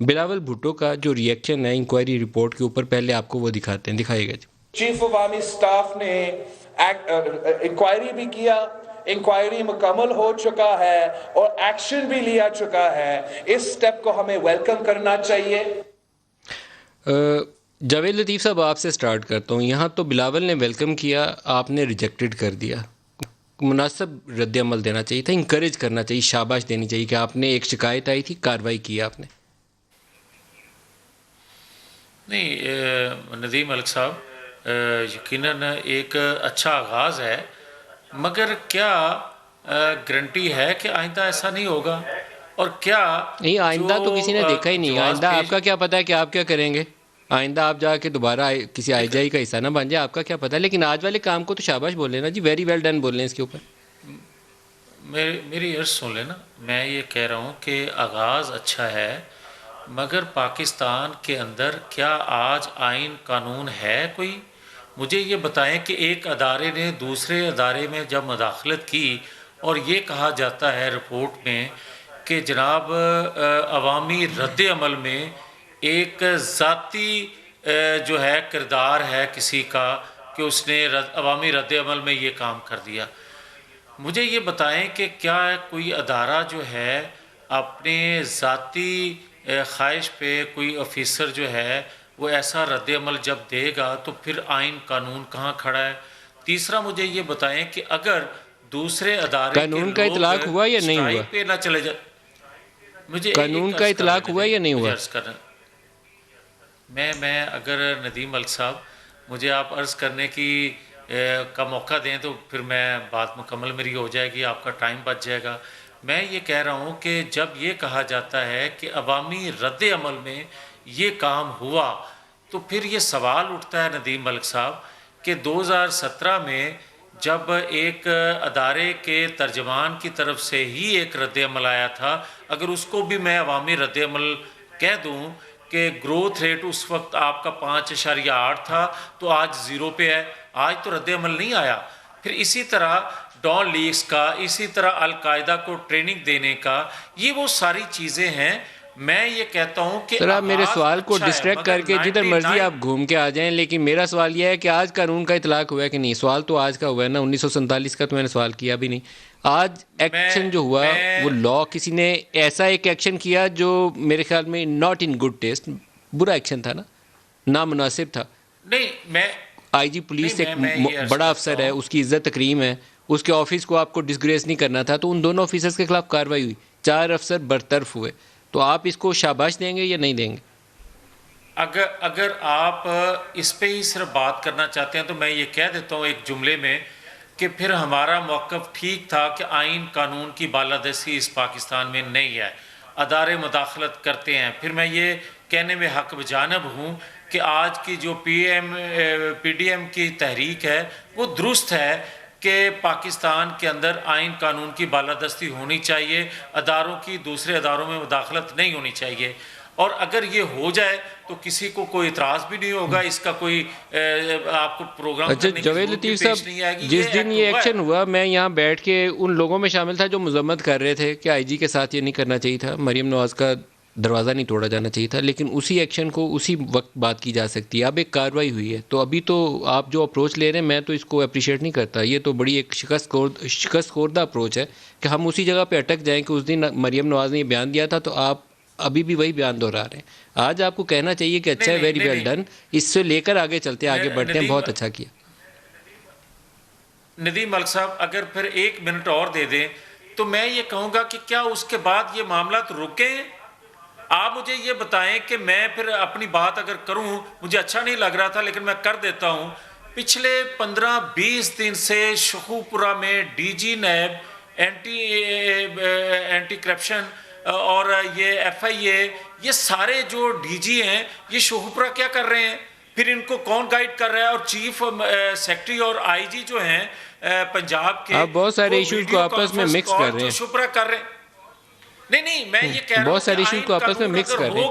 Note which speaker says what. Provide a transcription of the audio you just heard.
Speaker 1: बिलावल भुट्टो का जो रिएक्शन है इंक्वायरी रिपोर्ट के ऊपर, पहले आपको वो दिखाते हैं, दिखाइएगा जी।
Speaker 2: चीफ ऑफ आर्मी स्टाफ ने इंक्वायरी भी किया, इंक्वायरी मुकम्मल हो चुका है और एक्शन भी लिया चुका है। इस स्टेप को हमें वेलकम करना चाहिए।
Speaker 1: जावेद लतीफ़ साहब, आपसे स्टार्ट करता हूँ। यहाँ तो बिलावल ने वेलकम किया, आपने रिजेक्टेड कर दिया। मुनासिब रद्द अमल देना चाहिए था, इंकरेज करना चाहिए, शाबाश देनी चाहिए कि आपने एक शिकायत आई थी, कार्रवाई की आपने।
Speaker 3: नहीं नदीम मलिक साहब, यकीनन एक अच्छा आगाज़ है, मगर क्या गारंटी है कि आइंदा ऐसा नहीं होगा? और क्या
Speaker 1: नहीं, आइंदा तो किसी ने देखा ही नहीं। आइंदा आपका क्या पता है कि आप क्या करेंगे? आइंदा आप जाके दोबारा किसी आईजीआई का हिस्सा ना बन जाए, आपका क्या पता है। लेकिन आज वाले काम को तो शाबाश बोल लेना जी, वेरी वेल डन बोल लें इसके ऊपर।
Speaker 3: मेरी अर्ज़ सुन लेना। मैं ये कह रहा हूँ कि आगाज़ अच्छा है, मगर पाकिस्तान के अंदर क्या आज आइन कानून है कोई? मुझे ये बताएं कि एक अदारे ने दूसरे अदारे में जब मुदाखलत की और ये कहा जाता है रिपोर्ट में कि जनाब अवामी रद्द अमल में एक ज़ाती जो है किरदार है किसी का कि उसने अवामी रद्द अमल में ये काम कर दिया। मुझे ये बताएं कि क्या कोई अदारा जो है अपने ज़ाती ख्वाहिश पे कोई ऑफिसर जो है वो ऐसा रद्द अमल जब देगा तो फिर आइन कानून कहाँ खड़ा है? तीसरा मुझे ये बताएं कि अगर दूसरे अदारे
Speaker 1: कानून का इतलाक हुआ या नहीं हुआ?
Speaker 3: पे ना चले जा, मुझे
Speaker 1: कानून का इतलाक हुआ या नहीं हुआ?
Speaker 3: मैं अगर नदीम मलिक साहब मुझे आप अर्ज़ करने की का मौका दें तो फिर मैं बात मुकम्मल मेरी हो जाएगी, आपका टाइम बच जाएगा। मैं ये कह रहा हूँ कि जब ये कहा जाता है कि अवामी रद्द अमल में ये काम हुआ, तो फिर ये सवाल उठता है नदीम मलिक साहब कि 2017 में जब एक अदारे के तर्जमान की तरफ से ही एक रद्द अमल आया था, अगर उसको भी मैं अवामी रद्द अमल कह दूँ कि ग्रोथ रेट उस वक्त आपका 5.8 था तो आज 0 पे है, आज तो रद्द अमल नहीं आया। फिर इसी तरह डॉन लीग्स का, इसी तरह अलकायदा को ट्रेनिंग देने का, ये वो सारी चीज़ें हैं। मैं ये कहता हूँ कि
Speaker 1: सर, आप मेरे सवाल को
Speaker 3: अच्छा
Speaker 1: डिस्ट्रैक्ट करके जिधर मर्जी आप घूम के आ जाएं, लेकिन मेरा सवाल यह है कि आज कानून का इतलाक हुआ है कि नहीं? सवाल तो आज का हुआ है ना, 1947 का तो मैंने सवाल किया भी नहीं। आज एक्शन जो हुआ वो लॉ, किसी ने ऐसा एक एक्शन किया जो मेरे ख्याल में नॉट इन गुड टेस्ट, बुरा एक्शन था ना, नामुनासिब था।
Speaker 3: नहीं, मैं
Speaker 1: आईजी पुलिस एक बड़ा अफसर है, उसकी इज्जत तकरीम है, उसके ऑफिस को आपको डिसग्रेस नहीं करना था, तो उन दोनों ऑफिसर्स के खिलाफ कार्रवाई हुई, 4 अफसर बरतरफ हुए। तो आप इसको शाबाश देंगे या नहीं देंगे?
Speaker 3: अगर आप इस पे ही सिर्फ बात करना चाहते हैं तो मैं ये कह देता हूँ एक जुमले में कि फिर हमारा मौक़िफ़ ठीक था कि आइन कानून की बालादस्ती इस पाकिस्तान में नहीं है, अदारे मुदाखलत करते हैं। फिर मैं ये कहने में हक़ बजानब हूँ कि आज की जो PDM की तहरीक है वो दुरुस्त है कि पाकिस्तान के अंदर आइन कानून की बालादस्ती होनी चाहिए, अदारों की दूसरे अदारों में मुदाखलत नहीं होनी चाहिए। और अगर ये हो जाए तो किसी को कोई इतराज़ भी नहीं होगा, इसका कोई आपको प्रोग्राम
Speaker 1: अच्छा जावेद लतीफ़ साहब, जिस दिन ये एक्शन हुआ मैं यहाँ बैठ के उन लोगों में शामिल था जो मजम्मत कर रहे थे कि आईजी के साथ ये नहीं करना चाहिए था, मरीम नवाज़ का दरवाज़ा नहीं तोड़ा जाना चाहिए था, लेकिन उसी एक्शन को उसी वक्त बात की जा सकती है। अब एक कार्रवाई हुई है, तो अभी तो आप जो अप्रोच ले रहे हैं मैं तो इसको अप्रिशिएट नहीं करता। ये तो बड़ी एक शिकस्त खोरदा अप्रोच है कि हम उसी जगह पे अटक जाएं कि उस दिन मरीम नवाज़ ने ये बयान दिया था तो आप अभी भी वही बयान दोहरा रहे हैं। आज आपको कहना चाहिए कि अच्छा है, वेरी वेल डन, इससे लेकर आगे चलते हैं, आगे बढ़ते हैं, बहुत अच्छा किया।
Speaker 3: नदीम मलिक साहब अगर फिर 1 मिनट और दे दें तो मैं ये कहूँगा कि क्या उसके बाद ये मामला तो रुके? आप मुझे ये बताएं कि मैं फिर अपनी बात अगर करूं, मुझे अच्छा नहीं लग रहा था लेकिन मैं कर देता हूं। पिछले 15-20 दिन से शखूपुरा में DG नैब, एंटी करप्शन और ये FIA, ये सारे जो DG हैं ये शखूपुरा क्या कर रहे हैं? फिर इनको कौन गाइड कर रहा है? और चीफ सेक्रेटरी और IG जो हैं पंजाब के,
Speaker 1: आप बहुत सारे इश्यूज को आपस में मिक्स कर रहे हैं।
Speaker 3: शखूपुरा कर रहे हैं। नहीं, मैं ये कह रहा हूं
Speaker 1: बहुत सारे इश्यूज को आपस में मिक्स कर रहे हैं।